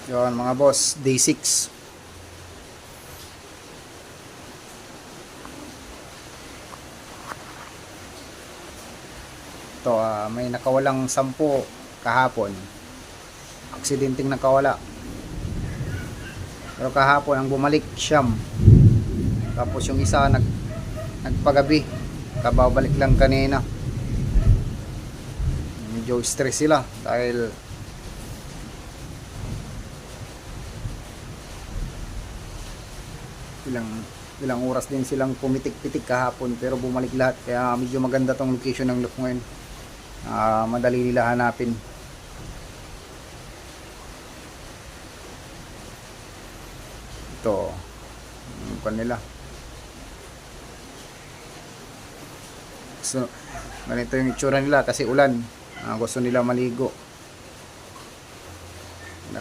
Yun mga boss, day 6. Ito, may nakawalang 10 kahapon. Aksidenteng nakawala. Pero kahapon ang bumalik siyam. Tapos yung isa nagpagabi. Kababalik lang kanina. Medyo stress sila dahil ilang oras din silang pumitik-pitik kahapon, pero bumalik lahat. Kaya medyo maganda tong location ng loop ngayon. Madali nila hanapin. Ito yung kanila. So ganito yung itsura nila kasi ulan. Gusto nila maligo.